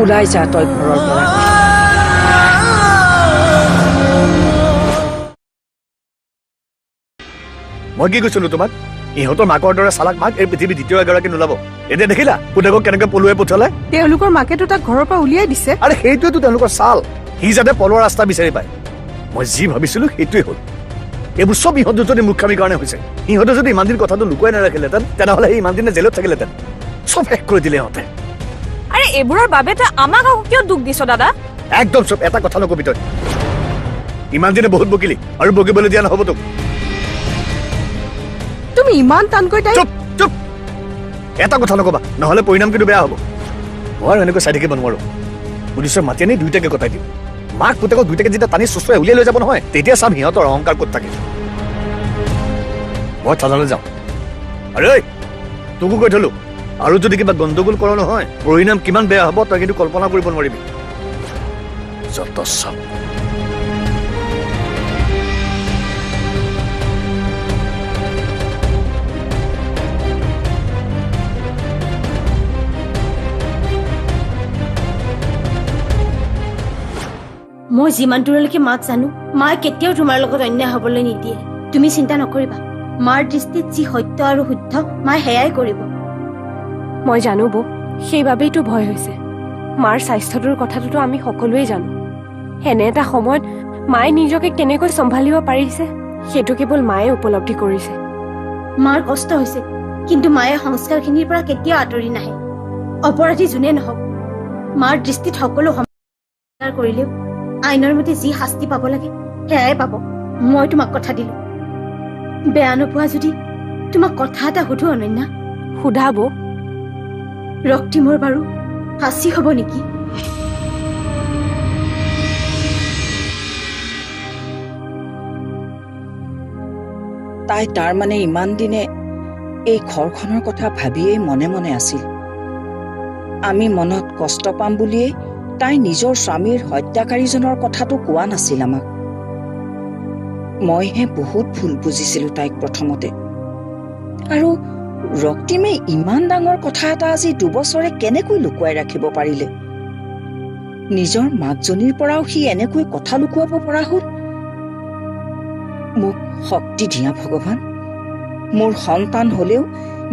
ওলাই যা তই ঘৰৰ পৰা। মই কি কৈছিলো তোমাক? ইহঁতৰ মাকৰ দৰে চালাক মাক এই পৃথিৱী দ্বিতীয় এগৰাকী নোলাব। এতিয়া দেখিলা পুতেকক কেনেকে পলুৱাই পঠিয়ালে। তেওঁলোকৰ মাকেতো তাক ঘৰৰ পৰা উলিয়াই দিছে। আৰে সেইটোৱেতো তেওঁলোকৰ চাল, সি যাতে পলোৱা ৰাস্তা বিচাৰি পায়। মই যি ভাবিছিলো সেইটোৱে হ'ল। এইবোৰ চব ইহঁত দুজনী মূৰ্খামিৰ কাৰণে হৈছে। ইহঁতে যদি ইমান দিন কথাটো লুকুৱাই নাৰাখিলেহেঁতেন তেনেহ'লে সেই ইমান দিনে জেলত থাকিলেহেঁতেন। চব শেষ কৰি দিলে ইহঁতে। আৰে এইবোৰৰ বাবে তই আমাক আকৌ কিয় দুখ দিছ দাদা? একদম চব, এটা কথা নকবি তই। ইমান দিনে বহুত বকিলি আৰু বকিবলৈ দিয়া নহ'ব তোক। তুমি ইমান টানকৈ তাই। চুপ চুপ, এটা কথা নকবা, নহ'লে পৰিণাম কিন্তু বেয়া হ'ব। মই আৰু এনেকৈ চাই থাকিব নোৱাৰো। পুলিচৰ মাতি আনি দুইটাকে কটাই দিম। মাক পুতেকক দুইটাকে যেতিয়া টানি চুচুৱাই উলিয়াই লৈ যাব নহয়, তেতিয়া চাম সিহঁতৰ অহংকাৰ ক'ত থাকে। মই থানালৈ যাওঁ। আৰে তোকো কৈ থলো, আৰু যদি কিবা গণ্ডগোল কৰ নহয়, পৰিণাম কিমান বেয়া হ'ব তই কিন্তু কল্পনা কৰিব নোৱাৰিবি। যত চাম। মই যিমান দূৰলৈকে মাক জানো, মায়ে কেতিয়াও তোমাৰ লগত অন্যায় হবলৈ নিদিয়ে। তুমি চিন্তা নকৰিবা, মাৰ দৃষ্টিত যি সত্য আৰু শুদ্ধ মায়ে সেয়াই কৰিব। মই জানো বৌ, সেইবাবেইতো ভয় হৈছে। মাৰ স্বাস্থ্যটোৰ কথাটোতো আমি সকলোৱে জানো। এনে এটা সময়ত মায়ে নিজকে কেনেকৈ চম্ভালিব পাৰিছে সেইটো কেৱল মায়ে উপলব্ধি কৰিছে। মাৰ কষ্ট হৈছে, কিন্তু মায়ে সংস্কাৰখিনিৰ পৰা কেতিয়াও আঁতৰি নাহে। অপৰাধী যোনে নহওক, মাৰ দৃষ্টিত সকলো সংস্কাৰ কৰিলেও আইনৰ মতে যি শাস্তি পাব লাগে সেয়াই পাব। মই তোমাক কথা দিলো, বেয়া নোপোৱা যদি তোমাক কথা এটা সুধো অনন্যা। সোধা বৌ। ৰক্তিমৰ বাৰু ফাঁচি হব নেকি? তাই তাৰ মানে ইমান দিনে এই ঘৰখনৰ কথা ভাবিয়েই মনে মনে আছিল। আমি মনত কষ্ট পাম বুলিয়েই তাই নিজৰ স্বামীৰ হত্যাকাৰীজনৰ কথাটো কোৱা নাছিল আমাক। মইহে বহুত ভুল বুজিছিলো তাইক প্ৰথমতে। আৰু ৰক্তিমে ইমান ডাঙৰ কথা এটা আজি 2 বছৰে কেনেকৈ লুকুৱাই ৰাখিব পাৰিলে? নিজৰ মাকজনীৰ পৰাও সি এনেকৈ কথা লুকুৱাব পৰা হ'ল। মোক শক্তি দিয়া ভগৱান। মোৰ সন্তান হলেও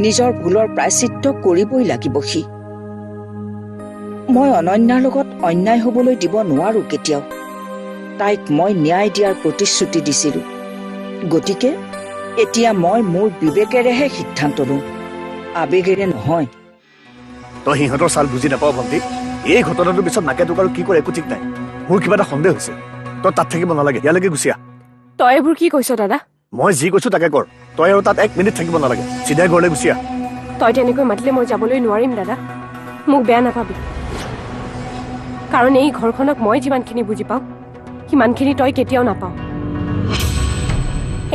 নিজৰ ভুলৰ প্ৰায়শ্চিত্ত কৰিবই লাগিব সি। মই অনন্যাৰ লগত অন্যায় হবলৈ দিব নোৱাৰো কেতিয়াও। তাইক মই ন্যায় দিয়াৰ প্ৰতিশ্ৰুতি দিছিলো। গতিকে এতিয়া মই মোৰ বিবেকেৰেহে সিদ্ধান্ত লওঁ, আবেগেৰে নহয়। তই সিহঁতৰ চাল বুজি নাপাৱ ভণ্টি। এই ঘটনাটোৰ পিছত নাকে তোক আৰু কি কৰে একো ঠিক নাই। মোৰ কিবা এটা সন্দেহ হৈছে। তই তাত থাকিব নালাগে, ইয়ালৈকে গুচি আহ। তই এইবোৰ কি কৈছ দাদা? মই যি কৈছো তাকে কৰ। তই আৰু তাত 1 মিনিট থাকিব নালাগে, চিধাই ঘৰলৈ গুচি আহ। তই তেনেকৈ মাতিলে মই যাবলৈ নোৱাৰিম দাদা। মোক বেয়া নাপাবি, কাৰণ এই ঘৰখনক মই যিমানখিনি বুজি পাওঁ সিমানখিনি তই কেতিয়াও নাপাওঁ।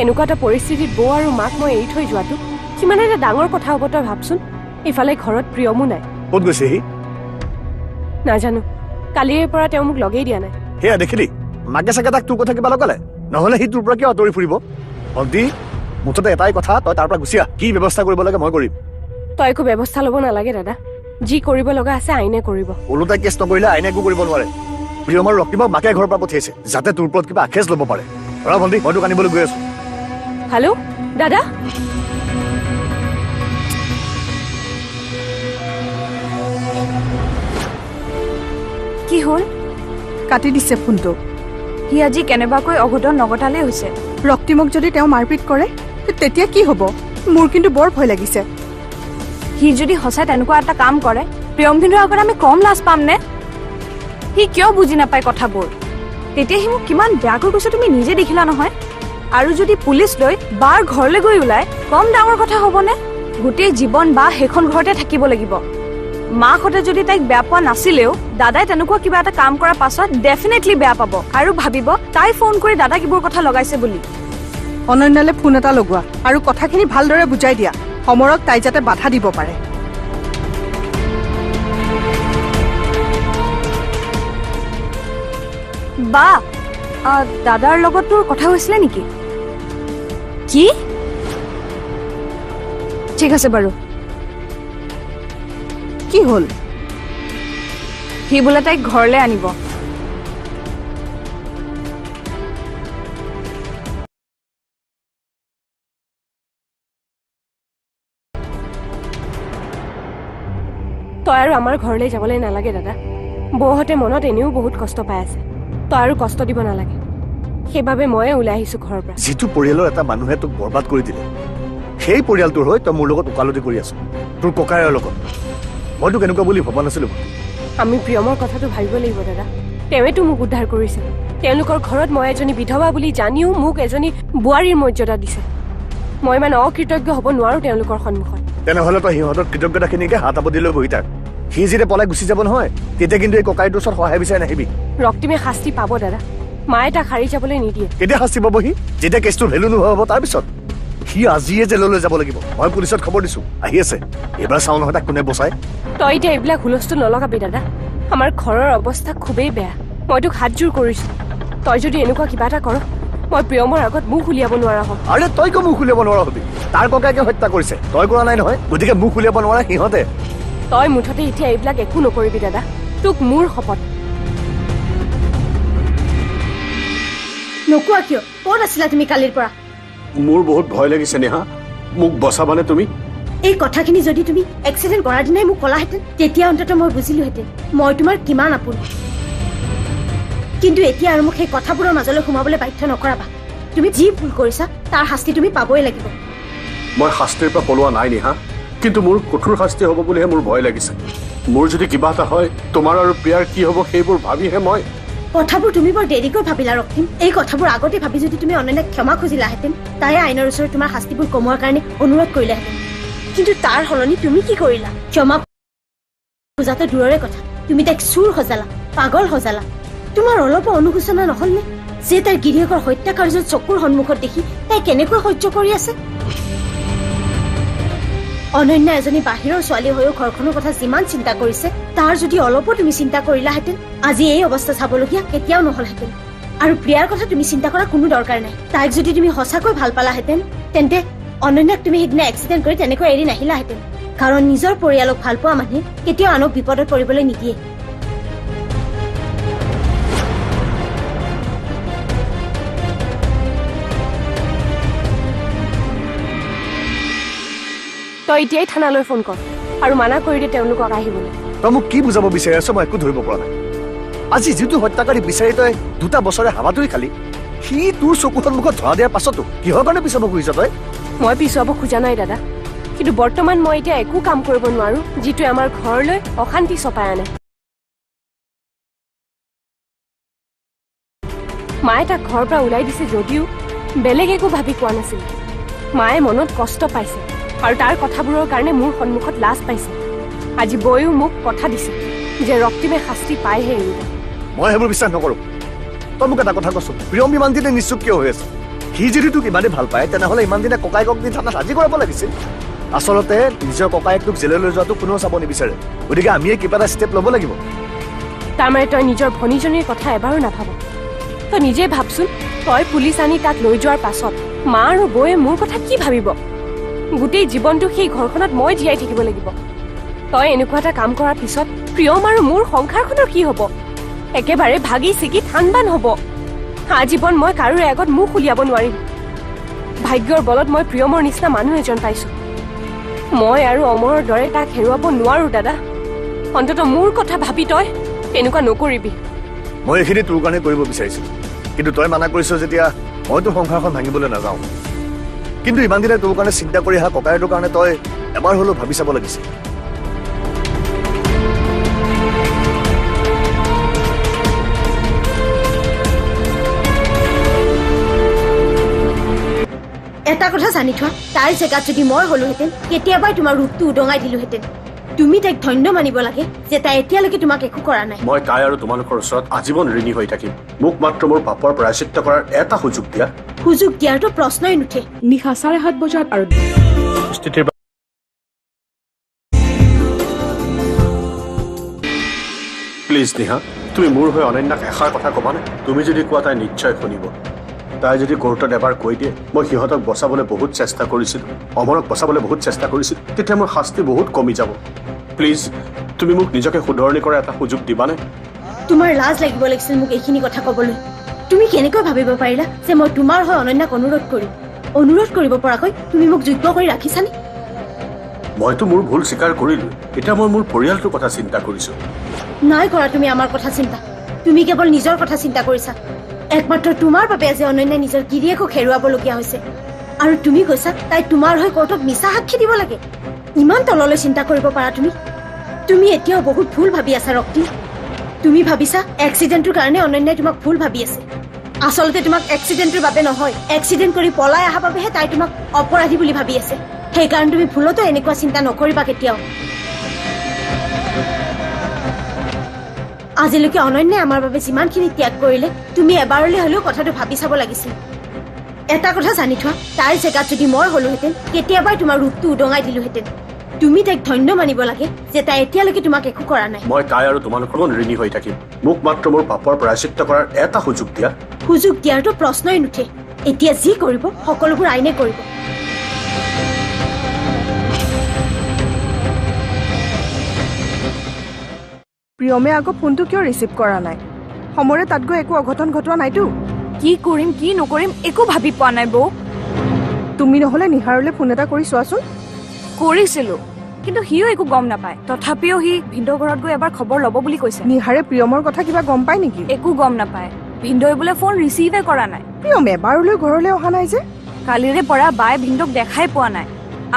এনেকুৱা এটা পৰিস্থিতিত বৌ আৰু মাক মই এৰি থৈ যোৱাটো কিমান এটা ডাঙৰ কথা হ'ব তই ভাবচোন। ইফালে ঘৰত প্ৰিয়মো নাই। ক'ত গৈছে সি? নাজানো, কালিৰে পৰা তেওঁ মোক লগেই দিয়া নাই। সেয়া দেখিলি, মাকে চাগে তাক তোৰ কথা কিবা লগালে, নহলে সি তোৰ পৰা কিয় আঁতৰি ফুৰিব? ভণ্টি মুঠতে এটাই কথা, তই তাৰ পৰা গুচি আহ। কি ব্যৱস্থা কৰিব লাগে মই কৰিম। তই একো ব্যৱস্থা ল'ব নালাগে দাদা। যি কৰিব লগা আছে আইনে কৰিব। ওলোটাই কেছ নকৰিলে আইনে একো কৰিব নোৱাৰে। প্ৰিয়ম আৰু ৰক্তিমক মাকে ঘৰৰ পৰা পঠিয়াইছে যাতে তোৰ ওপৰত কিবা আখেজ ল'ব পাৰে। ৰ ভণ্টি, মই তোক আনিবলৈ গৈ আছো। হেল্ল' দাদা। কি হ'ল? কাটি দিছে ফোনটো। সি আজি কেনেবাকৈ অঘটন নঘটালেই হৈছে। ৰক্তিমক যদি তেওঁ মাৰপিট কৰে তেতিয়া কি হ'ব? মোৰ কিন্তু বৰ ভয় লাগিছে। সি যদি সঁচাই তেনেকুৱা এটা কাম কৰে, প্ৰিয়ম কিন্তু আগত আমি কম লাজ পাম নে? সি কিয় বুজি নাপায় কথাবোৰ? তেতিয়া সি মোক কিমান বেয়াকৈ কৈছে তুমি নিজে দেখিলা নহয়। আৰু যদি পুলিচ লৈ বাৰ ঘৰলৈ গৈ ওলাই, কম ডাঙৰ কথা হ'বনে? গোটেই জীৱন বা সেইখন ঘৰতে থাকিব লাগিব। মাকহঁতে যদি তাইক বেয়া পোৱা নাছিলেও দাদাই তেনেকুৱা কিবা এটা কাম কৰাৰ পাছত ডেফিনেটলি বেয়া পাব আৰু ভাবিব তাই ফোন কৰি দাদাক এইবোৰ কথা লগাইছে বুলি। অনন্যালৈ ফোন এটা লগোৱা আৰু কথাখিনি ভালদৰে বুজাই দিয়া। সমৰক তাই যাতে বাধা দিব পাৰে। বা দাদাৰ লগত তোৰ কথা হৈছিলে নেকি? কি? ঠিক আছে বাৰু। কি হ'ল? সি বোলে তাইক ঘৰলৈ আনিব। তই আৰু আমাৰ ঘৰলৈ যাবলৈ নালাগে দাদা। বৌহঁতে মনত এনেও বহুত কষ্ট পাই আছে, তই আৰু কষ্ট দিব নালাগে। সেইবাবে ময়ে ওলাই আহিছো ঘৰৰ পৰা। যিটো পৰিয়ালৰ এটা মানুহে তোক বৰবাদ কৰি দিলে, সেই পৰিয়ালটোৰ হৈ তই মোৰ লগত ওকালতি কৰি আছ, তোৰ ককায়ৰ লগত। মই তোক এনেকুৱা বুলি ভবা নাছিলো। আমি প্ৰিয়মৰ কথাটো ভাবিব লাগিব দাদা। তেওঁৱেতো মোক উদ্ধাৰ কৰিছে। তেওঁলোকৰ ঘৰত মই এজনী বিধৱা বুলি জানিও মোক এজনী বোৱাৰীৰ মৰ্যাদা দিছে। মই ইমান অকৃতজ্ঞ হ'ব নোৱাৰো তেওঁলোকৰ সন্মুখত। তেনেহ'লে তই সিহঁতৰ কৃতজ্ঞতাখিনিকে হাত আপতি লৈ বহি থাক। সি যেতিয়া পলাই গুচি যাব নহয়, তেতিয়া কিন্তু এই ককাইটোৰ ওচৰত সহায় বিচাৰি নাহিবি। ৰক্তিমে শাস্তি পাব দাদা। মায়ে তাক হাৰি যাবলৈ নিদিয়ে। কেতিয়া শাস্তি পাব সি? যেতিয়া কেছটোৰ ভেলু নোহোৱা হ'ব তাৰপিছত। সি আজিয়ে জেললৈ যাব লাগিব। মই পুলিচত খবৰ দিছো, আহি আছে। এইবাৰ চাওঁ নহয় তাক কোনে বচায়। তই এতিয়া এইবিলাক হুলস্থুল নলগাবি দাদা। আমাৰ ঘৰৰ অৱস্থা খুবেই বেয়া। মই তোক হাতযোৰ কৰিছো, তই যদি এনেকুৱা কিবা এটা কৰ, মই প্ৰিয়মৰ আগত মুখ উলিয়াব নোৱাৰা হ'ম। আৰে তই কিয় মুখ উলিয়াব নোৱাৰা হবি? তাৰ ককাইকে হত্যা কৰিছে, তই কৰা নাই নহয়। গতিকে মুখ উলিয়াব নোৱাৰা সিহঁতে। তই মুঠতে এতিয়া এইবিলাক একো নকৰিবি দাদা, তোক মোৰ শপত। নোকোৱা কিয়? ক'ত আছিলা তুমি কালিৰ পৰা? মোৰ বহুত ভয় লাগিছে নেহা, মোক বচাবানে তুমি? এই কথাখিনি যদি তুমি এক্সিডেণ্ট কৰাৰ দিনাই মোক ক'লাহেঁতেন, তেতিয়া অন্ততঃ মই বুজিলোহেঁতেন মই তোমাৰ কিমান আপোন। কিন্তু এতিয়া আৰু মোক সেই কথাবোৰৰ মাজলৈ সোমাবলৈ বাধ্য নকৰাবা। তুমি যি ভুল কৰিছা তাৰ শাস্তি তুমি পাবই লাগিব। মই শাস্তিৰ পৰা পলোৱা নাই নেহা, কিন্তু মোৰ কঠোৰ শাস্তি হ'ব বুলিহে মোৰ ভয় লাগিছে। মোৰ যদি কিবা এটা হয়, তোমাৰ আৰু প্ৰিয়াৰ কি হ'ব সেইবোৰ ভাবিহে মই। কথাবোৰ তুমি বৰ দেৰিকৈ ভাবিলা ৰক্তিম। এই কথাবোৰ আগতে ভাবি যদি তুমি অনন্যাক ক্ষমা খুজিলাহেঁতেন, তাই আইনৰ ওচৰত তোমাৰ শাস্তিবোৰ কমোৱাৰ কাৰণে অনুৰোধ কৰিলাহেঁতেন। কিন্তু তাৰ সলনি তুমি কি কৰিলা? ক্ষমা খোজাটো দূৰৰে কথা, তুমি তাইক চুৰ সজালা, পাগল সজালা। তোমাৰ অলপো অনুশোচনা নহলনে যে তাইৰ গিৰিয়েকৰ হত্যাকাৰ্যত চকুৰ সন্মুখত দেখি তাই কেনেকৈ সহ্য কৰি আছে? অনন্যা এজনী বাহিৰৰ ছোৱালী হৈও ঘৰখনৰ কথা যিমান চিন্তা কৰিছে, তাৰ যদি অলপো তুমি চিন্তা কৰিলাহেঁতেন, আজি এই অৱস্থা চাবলগীয়া কেতিয়াও নহলহেঁতেন। আৰু প্ৰিয়াৰ কথা তুমি চিন্তা কৰা কোনো দৰকাৰ নাই। তাইক যদি তুমি সঁচাকৈ ভাল পালাহেঁতেন, তেন্তে অনন্যাক তুমি সেইদিনা এক্সিডেণ্ট কৰি তেনেকৈ এৰি নাহিলাহেঁতেন। কাৰণ নিজৰ পৰিয়ালক ভাল পোৱা মানুহে কেতিয়াও আনক বিপদত পৰিবলৈ নিদিয়ে। তই এতিয়াই থানালৈ ফোন কৰ আৰু মানা কৰি দে তেওঁলোকক আহিবলৈ। তই মোক কি বুজাব বিচাৰি আছ মই একো ধৰিব পৰা নাই। আজি যিটো হত্যাকাৰী বিচাৰি তই 2টা বছৰে হাবাথুৰি খালি, সি তোৰ চকু সন্মুখত ধৰা দিয়াৰ পাছতো কিহৰ কাৰণে পিছাব খুজিছ তই? মই পিছুৱাব খোজা নাই দাদা, কিন্তু বৰ্তমান মই এতিয়া একো কাম কৰিব নোৱাৰো যিটোৱে আমাৰ ঘৰলৈ অশান্তি চপাই আনে। মায়ে তাক ঘৰৰ পৰা ওলাই দিছে যদিও বেলেগ একো ভাবি কোৱা নাছিল। মায়ে মনত কষ্ট পাইছে আৰু তাৰ কথাবোৰৰ কাৰণে মোৰ সন্মুখত লাজ পাইছে। আজি বৈও মোক কথা দিছে যে ৰক্তিমে শাস্তি পায়হে এৰিব। মই সেইবোৰ বিশ্বাস নকৰো। তই মোক এটা কথা কচোন, প্ৰিয়ম ইমান দিনে নিশ্চুপ কিয় হৈ আছে? সি যদি তোক ইমানেই ভাল পায়, তেনেহ'লে ইমান দিনে ককায়েকক নি থানাত হাজিৰ কৰাব লাগিছিল। আচলতে নিজৰ ককায়েকটোক জেললৈ যোৱাটো কোনেও চাব নিবিচাৰে। গতিকে আমিয়ে কিবা এটা ষ্টেপ ল'ব লাগিব। তাৰমানে তই নিজৰ ভনীজনীৰ কথা এবাৰো নাভাব। তই নিজে ভাবচোন, তই পুলিচ আনি তাক লৈ যোৱাৰ পাছত মা আৰু বৌয়ে মোৰ কথা কি ভাবিব? গোটেই জীৱনটো সেই ঘৰখনত মই জীয়াই থাকিব লাগিব। তই এনেকুৱা এটা কাম কৰাৰ পিছত প্ৰিয়ম আৰু মোৰ সংসাৰখনৰ কি হ'ব? একেবাৰে ভাগি ছিগি থানবান হ'ব। আজীৱন মই কাৰোৰে আগত মুখ উলিয়াব নোৱাৰিম। ভাগ্যৰ বলত মই প্ৰিয়মৰ নিচিনা মানুহ এজন পাইছো। মই আৰু অমৰৰ দৰে তাক হেৰুৱাব নোৱাৰো দাদা। অন্ততঃ মোৰ কথা ভাবি তই তেনেকুৱা নকৰিবি। মই এইখিনি তোৰ কাৰণে কৰিব বিচাৰিছিলো, কিন্তু তই মানা কৰিছ যেতিয়া মইতো সংসাৰখন ভাঙিবলৈ নাযাওঁ। কিন্তু ইমান দিনে তোৰ কাৰণে চিন্তা কৰি অহা ককাইটোৰ কাৰণে তই এবাৰ হলেও ভাবি চাব লাগিছিল। এটা কথা জানি থোৱা, তাইৰ জেগাত যদি মই হলোহেঁতেন, কেতিয়াবাই তোমাৰ ৰূপটো উদঙাই দিলোহেঁতেন। তুমি তাইক ধন্য মানিব লাগে যে তাই এতিয়ালৈকে তোমাক একো কৰা নাই। মই তাই আৰু তোমালোকৰ ওচৰত আজীৱন ঋণী হৈ থাকিম। মোক মাত্ৰ মোৰ পাপৰ প্ৰায়শ্চিত্ত কৰাৰ এটা সুযোগ দিয়া। সুযোগ দিয়াৰতো প্ৰশ্নই নুঠে। নিশা 7:30 বজাত আৰু স্থিতিৰ প্লিজ নিহা, তুমি মোৰ হৈ অনন্যাক এষাৰ কথা ক'বানে? তুমি যদি কোৱা তাই নিশ্চয় শুনিব। তাই যদি কোৰ্টত এবাৰ কৈ দিয়ে মই সিহঁতক বচাবলৈ বহুত চেষ্টা কৰিছিলোঁ, অমৰক বচাবলৈ বহুত চেষ্টা কৰিছিলোঁ, তেতিয়া মোৰ শাস্তি বহুত কমি যাব। প্লিজ তুমি মোক নিজকে শুধৰণি কৰাৰ এটা সুযোগ দিবানে? তোমাৰ লাজ লাগিব লাগিছিল মোক এইখিনি কথা ক'বলৈ। তুমি কেনেকৈ ভাবিব পাৰিলা যে মই তোমাৰ হৈ অনন্যাক অনুৰোধ কৰিম? অনুৰোধ কৰিব পৰাকৈ তুমি মোক যোগ্য কৰি ৰাখিছানে? মইতো মোৰ ভুল স্বীকাৰ কৰিলোঁ, এতিয়া মই মোৰ পৰিয়ালটোৰ কথা চিন্তা কৰিছোঁ। নাই কৰা তুমি আমাৰ কথা চিন্তা। তুমি কেৱল নিজৰ কথা চিন্তা কৰিছা। একমাত্ৰ তোমাৰ বাবে আজি অনন্যাই নিজৰ গিৰিয়েকক হেৰুৱাবলগীয়া হৈছে। আৰু তুমি কৈছা তাই তোমাৰ হৈ কোৰ্টক মিছা সাক্ষী দিব লাগে। ইমান তললৈ চিন্তা কৰিব পাৰা তুমি? তুমি এতিয়াও বহুত ভুল ভাবি আছা ৰক্তিম। তুমি ভাবিছা এক্সিডেণ্টটোৰ কাৰণে অনন্যাই তোমাক ভুল ভাবি আছে। আচলতে তোমাক এক্সিডেণ্টটোৰ বাবে নহয়, এক্সিডেণ্ট কৰি পলাই অহা বাবেহে তাই তোমাক অপৰাধী বুলি ভাবি আছে। সেইকাৰণে তুমি ভুলতো এনেকুৱা চিন্তা নকৰিবা কেতিয়াও। আজিলৈকে অনন্যাই আমাৰ বাবে যিমানখিনি ত্যাগ কৰিলে তুমি এবাৰলৈ হলেও কথাটো ভাবি চাব লাগিছিল। এটা কথা জানি থোৱা, তাইৰ জেগাত যদি মই হলোহেঁতেন কেতিয়াবাই তোমাৰ ৰূপটো উদঙাই দিলোহেঁতেন। তুমি তাইক ধন্য মানিব লাগে যে তাই এতিয়ালৈকে তোমাক একো কৰা নাই। মই তাই আৰু তোমালোকৰ ঋণী হৈ থাকিম। মোক মাত্ৰ মোৰ পাপৰ প্ৰায়শ্চিত্ত কৰাৰ এটা সুযোগ দিয়া। সুযোগ দিয়াৰতো প্ৰশ্নই নুঠে। এতিয়া যি কৰিব সকলোবোৰ আইনে কৰিব। প্ৰিয়মে আকৌ ফোনটো কিয় ৰিচিভ কৰা নাই? সমৰে তাত গৈ একো অঘটন ঘটোৱা নাইতো? কি কৰিম কি নকৰিম একো ভাবি পোৱা নাই বৌ। তুমি নহলে নিহাৰলৈ ফোন এটা কৰি চোৱাচোন। কৰিছিলো, কিন্তু সিও একো গম নাপায়। তথাপিও সি ভিন্দৰ ঘৰত গৈ এবাৰ খবৰ ল'ব বুলি কৈছে। নিহাৰে প্ৰিয়মৰ কথা কিবা গম পায় নেকি? একো গম নাপায়। ভিন্দই বোলে ফোন ৰিচিভে কৰা নাই। প্ৰিয়ম এবাৰলৈ ঘৰলৈ অহা নাই যে? কালিৰে পৰা বায়ে ভিন্দক দেখাই পোৱা নাই।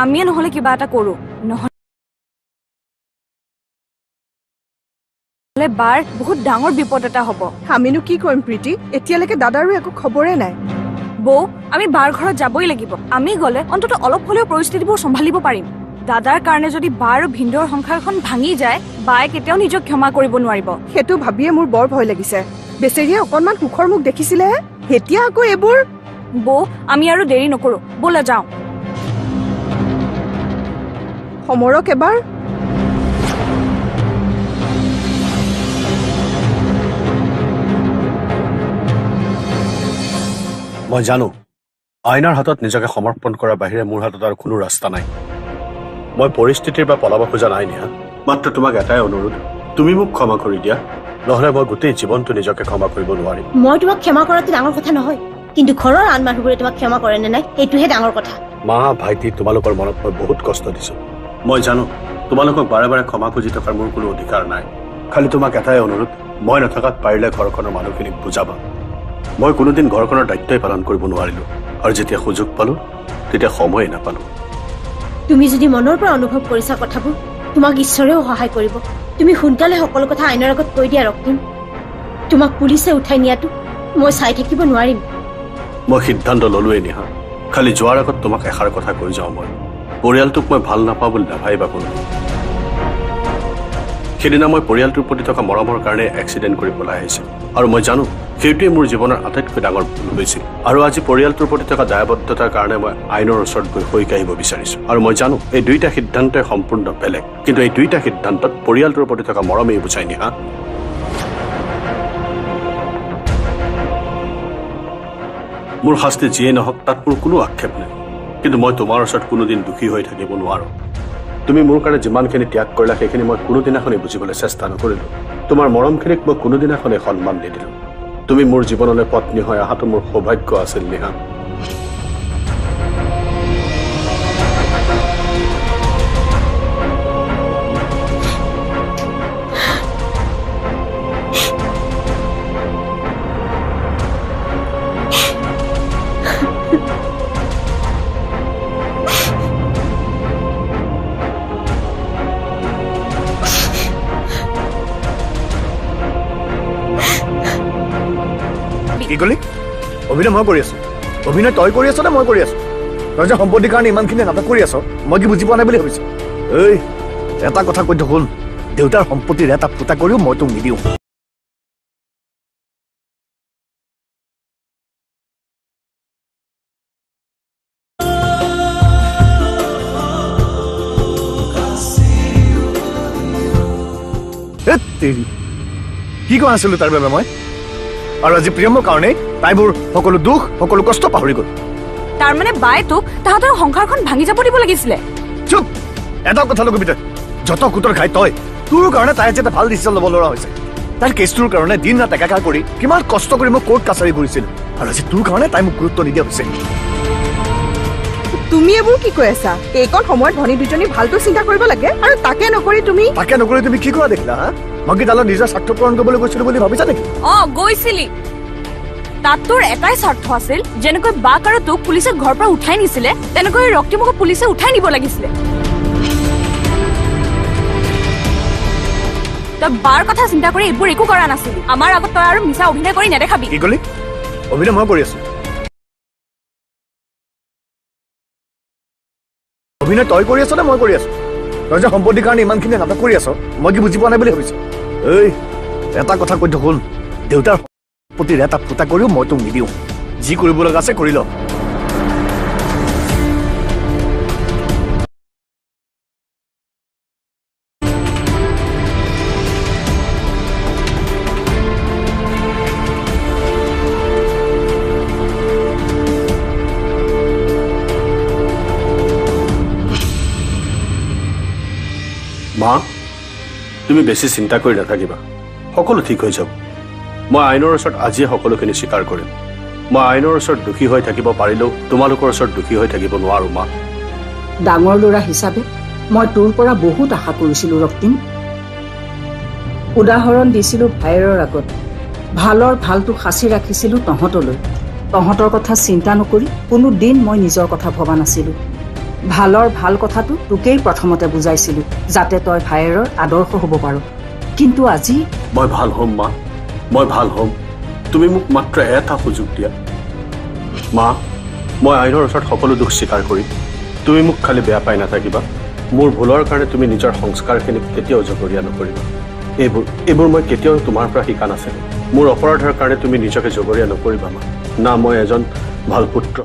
আমিয়ে নহলে কিবা এটা কৰো, নহলে বাৰ বহুত ডাঙৰ বিপদ এটা হ'ব। আমিনো কি কৰিম প্ৰীতি? এতিয়ালৈকে দাদাৰো একো খবৰে নাই। বৌ আমি বাৰ ঘৰত যাবই লাগিব। আমি গলে অন্তত অলপ হলেও পৰিস্থিতিবোৰ চম্ভালিব পাৰিম। দাদাৰ কাৰণে যদি বা আৰু ভিন্দৰ সংসাৰখন ভাঙি যায়, বায়ে কেতিয়াও নিজক ক্ষমা কৰিব নোৱাৰিব। সেইটো ভাবিয়ে মোৰ বৰ ভয় লাগিছে। বেচেৰীয়ে অকনমান সুখৰ মুখ দেখিছিলেহে, এতিয়া আকৌ এইবোৰ। বৌ আমি আৰু দেৰি নকৰো, ব'লা যাওঁ। সমৰক এবাৰ মই জানো আইনাৰ হাতত নিজকে সমৰ্পণ কৰাৰ বাহিৰে মোৰ হাতত আৰু কোনো ৰাস্তা নাই। মই পৰিস্থিতিৰ পৰা পলাব খোজা নাই নিহা। মাত্ৰ তোমাক এটাই অনুৰোধ, তুমি মোক ক্ষমা কৰি দিয়া, নহলে মই গোটেই জীৱনটো নিজকে ক্ষমা কৰিব নোৱাৰিম। মই তোমাক ক্ষমা কৰাটো ডাঙৰ কথা নহয়, কিন্তু ঘৰৰ আন মানুহবোৰে তোমাক ক্ষমা কৰে নে নাই সেইটোহে ডাঙৰ কথা। মা ভাইটি তোমালোকৰ মনত মই বহুত কষ্ট দিছো। মই জানো তোমালোকক বাৰে বাৰে ক্ষমা খুজি থকাৰ মোৰ কোনো অধিকাৰ নাই। খালি তোমাক এটাই অনুৰোধ, মই নথকাত পাৰিলে ঘৰখনৰ মানুহখিনিক বুজাবা। মই কোনোদিন ঘৰখনৰ দায়িত্বই পালন কৰিব নোৱাৰিলো, আৰু যেতিয়া সুযোগ পালো তেতিয়া সময়ে নাপালো। তুমি যদি মনৰ পৰা অনুভৱ কৰিছা কথাবোৰ, তোমাক ঈশ্বৰেও সহায় কৰিব। তুমি সোনকালে সকলো কথা আইনৰ আগত কৈ দিয়া ৰক্তিম। তোমাক পুলিচে উঠাই নিয়াটো মই চাই থাকিব নোৱাৰিম। মই সিদ্ধান্ত ললোৱেই নিহা। খালি যোৱাৰ আগত তোমাক এষাৰ কথা কৈ যাওঁ, মই পৰিয়ালটোক মই ভাল নাপাওঁ বুলি নাভাবিবা কোনো। সেইদিনা মই পৰিয়ালটোৰ প্ৰতি থকা মৰমৰ কাৰণে এক্সিডেণ্ট কৰি পলাই আহিছিলোঁ, আৰু মই জানো সেইটোৱে মোৰ জীৱনৰ আটাইতকৈ ডাঙৰ ভুল হৈছিল। আৰু আজি পৰিয়ালটোৰ প্ৰতি থকা দায়বদ্ধতাৰ কাৰণে মই আইনৰ ওচৰত গৈ সৈ কাঢ়িব বিচাৰিছোঁ। আৰু মই জানো এই দুইটা সিদ্ধান্তই সম্পূৰ্ণ বেলেগ, কিন্তু এই দুইটা সিদ্ধান্তত পৰিয়ালটোৰ প্ৰতি থকা মৰমেই বুজাই নিহা। মোৰ শাস্তি যিয়ে নহওক তাত মোৰ কোনো আক্ষেপ নাই, কিন্তু মই তোমাৰ ওচৰত কোনোদিন দুখী হৈ থাকিব নোৱাৰো। তুমি মোৰ কাৰণে যিমানখিনি ত্যাগ কৰিলা সেইখিনি মই কোনোদিনাখনেই বুজিবলৈ চেষ্টা নকৰিলো। তোমাৰ মৰমখিনিক মই কোনোদিনাখনেই সন্মান নিদিলো। তুমি মোৰ জীৱনলৈ পত্নী হৈ অহাটো মোৰ সৌভাগ্য আছিল নিহা। কি কলি? অভিনয় মই কৰি আছো? অভিনয় তই কৰি আছ নে মই কৰি আছো? তই যে সম্পত্তিৰ কাৰণে ইমানখিনি নাটক কৰি আছ, মই কি বুজি পোৱা নাই বুলি ভাবিছো? এই এটা কথা কৈ থ, শুন, দেউতাৰ সম্পত্তিৰ এটা ফুটা কৰিও মই তোক নিদিওঁ। কি কোৱা আছিলো তাৰ বাবে মই? আৰু আজি প্ৰিয়মৰ কাৰণে তাইবোৰ সকলো দুখ সকলো কষ্ট পাহৰি গ'ল। তাৰমানে বায়ে তোক তাহাঁতৰ সংসাৰখন ভাঙি যাব দিব লাগিছিলে। চুপ, এটা কথা নকবি তই। যত কুটৰ খাই তই, তোৰ কাৰণে তাই যে এটা ভাল ডিচিশ্যন ল'ব লগা হৈছে। তাইৰ কেছটোৰ কাৰণে দিন ৰাত একাকাৰ কৰি কিমান কষ্ট কৰি মই কোৰ্ট কাছাৰী কৰিছিলো, আৰু আজি তোৰ কাৰণে তাই মোক গুৰুত্ব নিদিয়া হৈছে। তুমি এইবোৰ কি কৈ আছা? এইকণ সময়ত ভনী দুজনী ভালটো চিন্তা কৰিব লাগে, আৰু তাকে নকৰি তুমি তুমি কি কৰা দেখিলা? হা, মই কি তালত নিজৰ স্বাৰ্থ পূৰণ কৰিবলৈ গৈছিলো বুলি ভাবিছা নেকি? গৈছিলি। তাত তোৰ এটাই স্বাৰ্থ আছিল, যেনেকৈ বাক আৰু তোক পুলিচে ঘৰৰ পৰা উঠাই নিছিলে, তেনেকৈ ৰক্তিমকো পুলিচে উঠাই নিব লাগিছিলে। তই বাৰ কথা চিন্তা কৰি এইবোৰ একো কৰা নাছিলি। আমাৰ আগত তই আৰু মিছা অভিনয় কৰি নেদেখাবি। কি কলি? অভিনয় মই কৰি আছো। অভিনয় তই কৰি আছ নে মই কৰি আছো? তই যে সম্পত্তিৰ কাৰণে ইমানখিনি নাটক কৰি আছ, মই কি বুজি পোৱা নাই বুলি ভাবিছ? এই এটা কথা কৈ শুন, দেউতাৰ সম্পত্তিৰ এটা ফুটা কৰিও মই তোক নিদিওঁ। যি কৰিব লগা আছে কৰি ল। মা, তুমি বেছি চিন্তা কৰি নাথাকিবা, সকলো ঠিক হৈ যাব। মই আইনৰ ওচৰত আজিয়ে সকলোখিনি স্বীকাৰ কৰিম। মই আইনৰ ওচৰত দোষী হৈ থাকিব পাৰিলেও তোমালোকৰ ওচৰত দোষী হৈ থাকিব নোৱাৰো। মা, ডাঙৰ ল'ৰা হিচাপে মই তোৰ পৰা বহুত আশা কৰিছিলো ৰক্তিম। উদাহৰণ দিছিলো ভাইৰৰ আগত, ভালৰ ভালটো সাঁচি ৰাখিছিলো তহঁতলৈ। তহঁতৰ কথা চিন্তা নকৰি কোনো দিন মই নিজৰ কথা ভবা নাছিলো। ভালৰ ভাল কথাটো তোকেই প্ৰথমতে বুজাইছিলো, যাতে তই ভাইৰৰ আদৰ্শ হ'ব পাৰ। কিন্তু আজি মই ভাল হ'ম। মা, মই ভাল হ'ম। তুমি মোক মাত্ৰ এটা সুযোগ দিয়া। মা, মই আইনৰ ওচৰত সকলো দুখ স্বীকাৰ কৰিম। তুমি মোক খালি বেয়া পাই নাথাকিবা। মোৰ ভুলৰ কাৰণে তুমি নিজৰ সংস্কাৰখিনিক কেতিয়াও জগৰীয়া নকৰিবা। এইবোৰ মই কেতিয়াও তোমাৰ পৰা শিকা নাছিলো। মোৰ অপৰাধৰ কাৰণে তুমি নিজকে জগৰীয়া নকৰিবা। মা, না মই এজন ভাল পুত্ৰ।